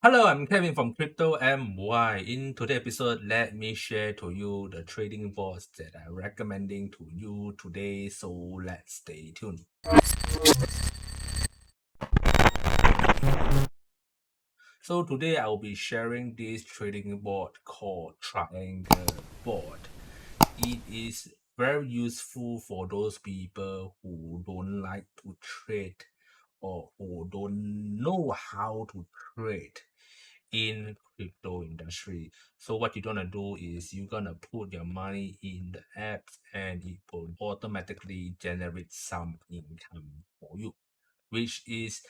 Hello, I'm Kevin from Crypto MY. In today's episode, let me share to you the trading boards that I'm recommending to you today. So let's stay tuned. So today I'll be sharing this trading board called Triangle Board. It is very useful for those people who don't like to trade or who don't know how to trade in crypto industry. So what you're gonna do is you're gonna put your money in the apps and it will automatically generate some income for you, which is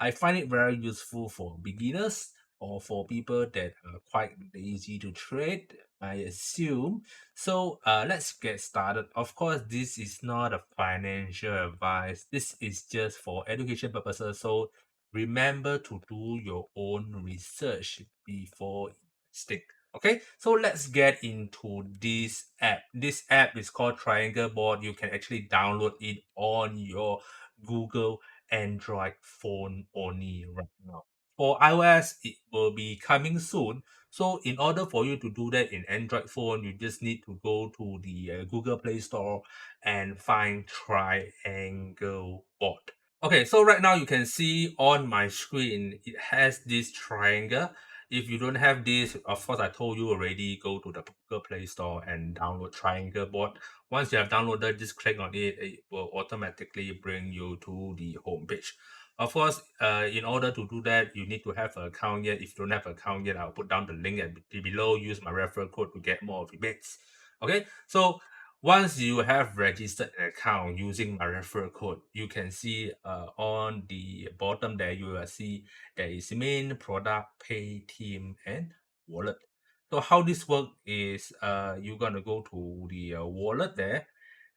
I find it very useful for beginners or for people that are quite lazy to trade, I assume. So let's get started. Of course, this is not a financial advice. This is just for education purposes. So remember to do your own research before investing. Okay, so let's get into this app. This app is called Triangle Board. You can actually download it on your Google Android phone only right now. For iOS, it will be coming soon. So in order for you to do that in Android phone, you just need to go to the Google Play Store and find Triangle Board. Okay, so right now you can see on my screen, it has this triangle. If you don't have this, of course, I told you already, go to the Google Play Store and download Triangle Board. Once you have downloaded, just click on it. It will automatically bring you to the home page. Of course, in order to do that, you need to have an account yet. If you don't have an account yet, I'll put down the link below. Use my referral code to get more rebates. Okay, so once you have registered an account using my referral code, you can see on the bottom there, you will see there is main, product, pay, team, and wallet. So how this work is you're gonna go to the wallet there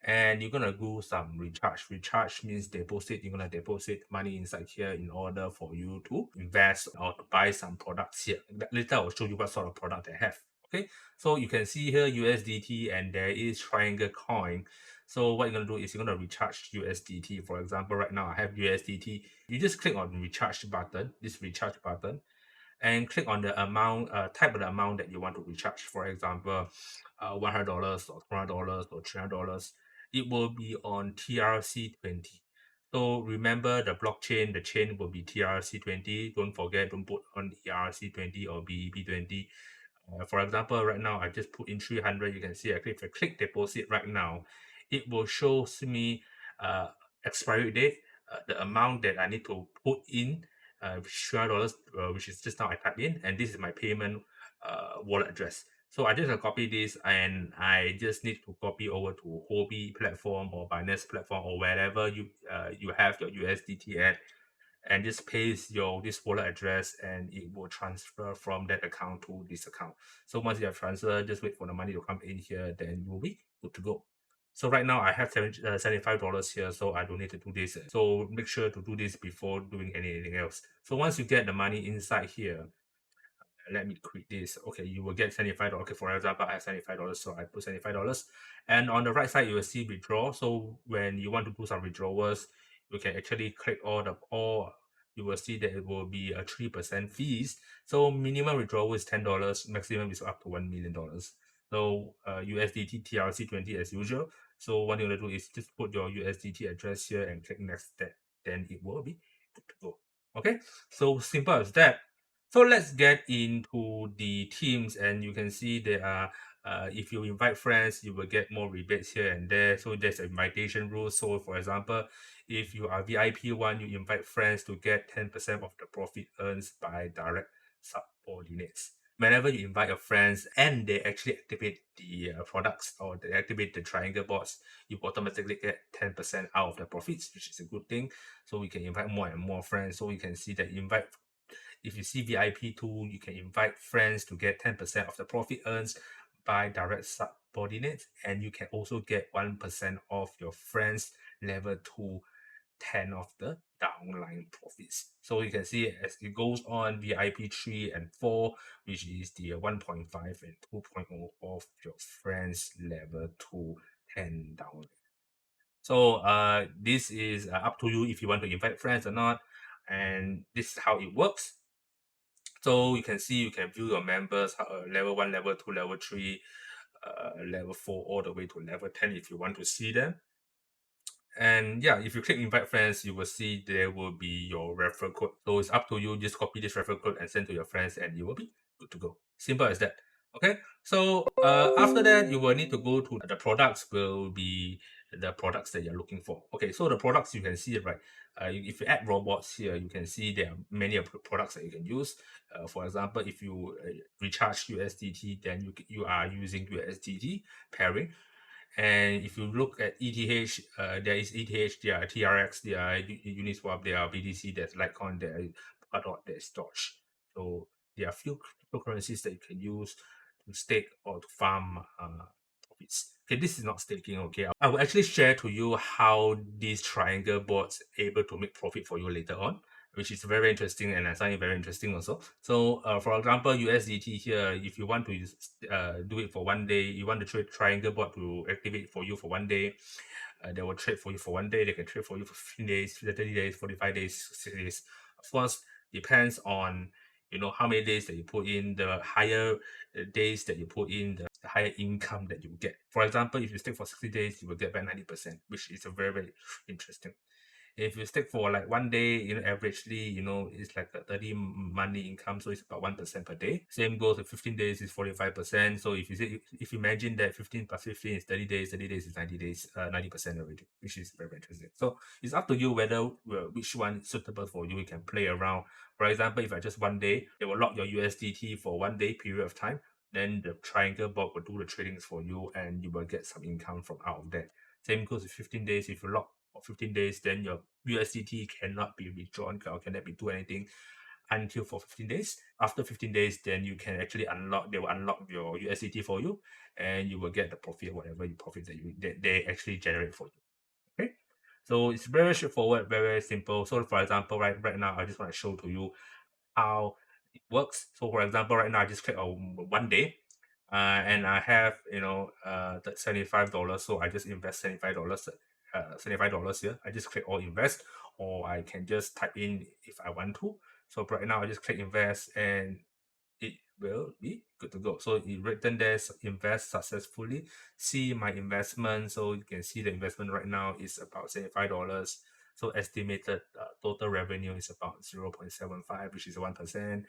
and you're gonna do some recharge. Recharge means deposit. You're gonna deposit money inside here in order for you to invest or to buy some products here. Later I will show you what sort of product I have. Okay, so you can see here USDT and there is triangle coin. So what you're gonna do is you're gonna recharge USDT. For example, right now I have USDT. You just click on recharge button, this recharge button, and click on the amount, type of the amount that you want to recharge. For example, $100 or $200 or $300. It will be on TRC20. So remember the blockchain, the chain will be TRC20. Don't forget, don't put on ERC20 or BEP20. For example, right now I just put in 300. You can see if I click deposit right now, it will show me uh, expiry date, the amount that I need to put in, $300, which is just now I typed in, and this is my payment wallet address. So I just copy this and I just need to copy over to Huobi platform or Binance platform or wherever you have your USDT at, and just paste your this wallet address and it will transfer from that account to this account. So once you have transferred, just wait for the money to come in here, then you'll be good to go. So right now I have $75 here, so I don't need to do this. So make sure to do this before doing anything else. So once you get the money inside here, let me quit this. Okay, you will get $75. Okay, for example, I have $75, so I put $75. And on the right side, you will see withdraw. So when you want to do some withdrawals, you can actually click all. You will see that it will be a 3% fees. So minimum withdrawal is $10, maximum is up to $1 million. So USDT TRC20 as usual. So what you're gonna do is just put your USDT address here and click next step. Then it will be good to go. Okay, so simple as that. So let's get into the teams, and you can see there are, if you invite friends, you will get more rebates here and there. So there's an invitation rule. So for example, if you are VIP one, you invite friends to get 10% of the profit earned by direct subordinates. Whenever you invite your friends and they actually activate the products or they activate the triangle bots, you automatically get 10% out of the profits, which is a good thing. So we can invite more and more friends. So you can see that invite, if you see VIP tool, you can invite friends to get 10% of the profit earned by direct subordinates, and you can also get 1% of your friends level 2 10 of the downline profits. So you can see as it goes on, VIP 3 and 4, which is the 1.5 and 2.0 of your friends level 2 10 downline. So this is up to you if you want to invite friends or not, and this is how it works. So you can see, you can view your members, level 1, level 2, level 3, level 4, all the way to level 10 if you want to see them. And yeah, if you click invite friends, you will see there will be your referral code. So it's up to you. Just copy this referral code and send to your friends, and you will be good to go. Simple as that. Okay. So after that, you will need to go to the products. Will be the products that you're looking for. Okay. So the products you can see, right? If you add robots here, you can see there are many of the products that you can use. For example, if you recharge USDT, then you are using USDT pairing. And if you look at ETH, there is ETH, there are TRX, there are Uniswap, there are BTC, there's Litecoin, there is Polkadot, there's Doge. So there are few cryptocurrencies that you can use to stake or to farm profits. Okay, this is not staking. Okay, I will actually share to you how these triangle bots able to make profit for you later on, which is very interesting, and I find it very interesting also. So for example, USDT here, if you want to do it for one day, you want to trade triangle bot to activate for you for one day, they will trade for you for one day, they can trade for you for 15 days, 30 days, 45 days, 60 days. Of course, depends on how many days that you put in. The higher days that you put in, the higher income that you get. For example, if you stay for 60 days, you will get back 90%, which is a very, very interesting. If you stick for like one day, averagely, it's like a 30 monthly income, so it's about 1% per day. Same goes with 15 days is 45%. So if you imagine that 15 plus 15 is 30 days, 30 days is 90 days, 90% already, which is very, very interesting. So it's up to you whether which one is suitable for you. You can play around. For example, if I just one day, they will lock your USDT for 1 day period of time. Then the triangle bot will do the tradings for you, and you will get some income from out of that. Same goes with 15 days. If you lock for 15 days, then your USDT cannot be withdrawn or cannot be do anything until for 15 days. After 15 days, then you can actually they will unlock your USDT for you, and you will get the profit, whatever you profit that they actually generate for you. Okay. So it's very straightforward, very, very simple. So for example, right now, I just want to show to you how it works. So for example, right now I just click on one day, and I have the $75. So I just invest $75. $75 here. I just click all invest, or I can just type in if I want to. So right now I just click invest, and it will be good to go. So it written there, invest successfully. See my investment. So you can see the investment right now is about $75. So estimated total revenue is about 0.75, which is 1%,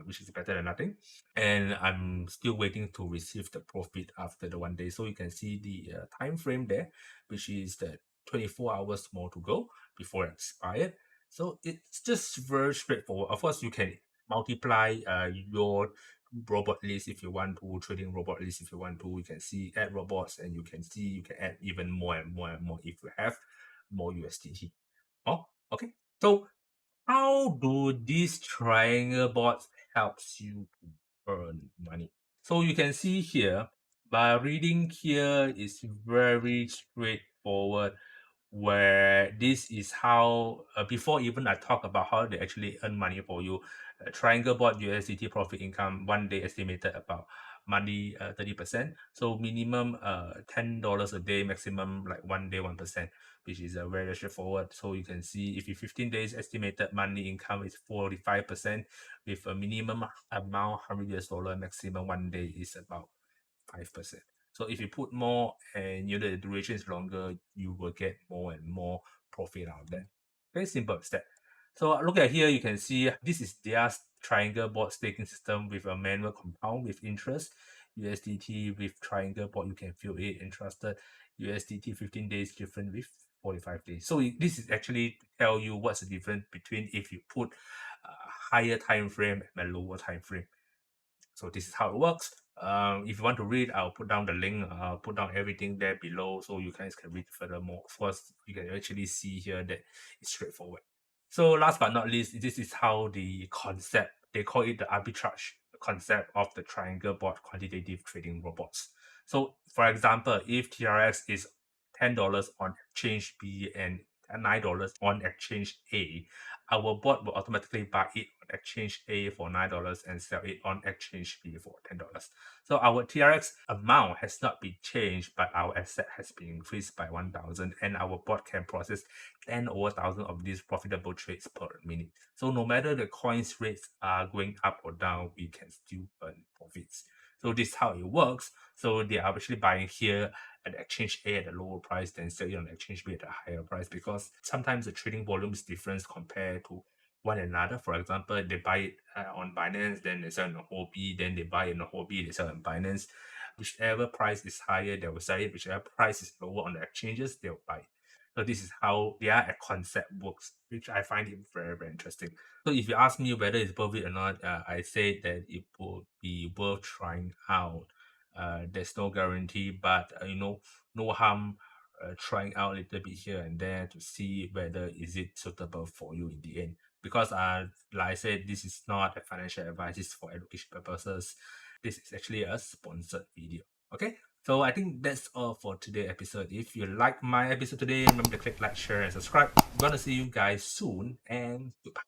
which is better than nothing. And I'm still waiting to receive the profit after the one day. So you can see the time frame there, which is the 24 hours more to go before it expired. So it's just very straightforward. Of course, you can multiply your robot list if you want to, trading robot list if you want to. You can see add robots, and you can see you can add even more and more and more if you have more USDT. Oh, okay. So how do these triangle bots helps you to earn money? So you can see here, by reading here is very straightforward, where this is how, before even I talk about how they actually earn money for you, triangle bot USDT profit income one day estimated about monthly 30%. So minimum $10 a day, maximum like one day 1%, which is very straightforward. So you can see if you 15 days estimated monthly income is 45%, with a minimum amount $100, maximum one day is about 5%. So if you put more and the duration is longer, you will get more and more profit out of that. Very simple as that. So look at here, you can see this is their triangle bot staking system with a manual compound with interest. USDT with triangle bot, you can feel it entrusted. USDT 15 days different with 45 days. So this is actually to tell you what's the difference between if you put a higher time frame and a lower time frame. So this is how it works. If you want to read, I'll put down the link. I'll put down everything there below, so you guys can read furthermore. Of course, you can actually see here that it's straightforward. So last but not least, this is how the concept, they call it the arbitrage concept of the triangle bot quantitative trading robots. So for example, if TRX is $10 on exchange B and at $9 on exchange A, our bot will automatically buy it on exchange A for $9 and sell it on exchange B for $10. So our TRX amount has not been changed, but our asset has been increased by 1,000, and our bot can process 10 over 1,000 of these profitable trades per minute. So no matter the coins rates are going up or down, we can still earn profits. So this is how it works. So they are actually buying here at the exchange A at a lower price, then selling on the exchange B at a higher price, because sometimes the trading volume is different compared to one another. For example, they buy it on Binance, then they sell on Huobi, then they buy it on Huobi, they sell on Binance. Whichever price is higher, they will sell it. Whichever price is lower on the exchanges, they'll buy it. So this is how their concept works, which I find it very, very interesting. So if you ask me whether it's worth it or not, I say that it would be worth trying out. There's no guarantee, but no harm trying out a little bit here and there to see whether is it suitable for you in the end. Because like I said, this is not a financial advice, it's for education purposes. This is actually a sponsored video. Okay, so I think that's all for today's episode. If you like my episode today, remember to click like, share, and subscribe. I'm gonna see you guys soon, and goodbye.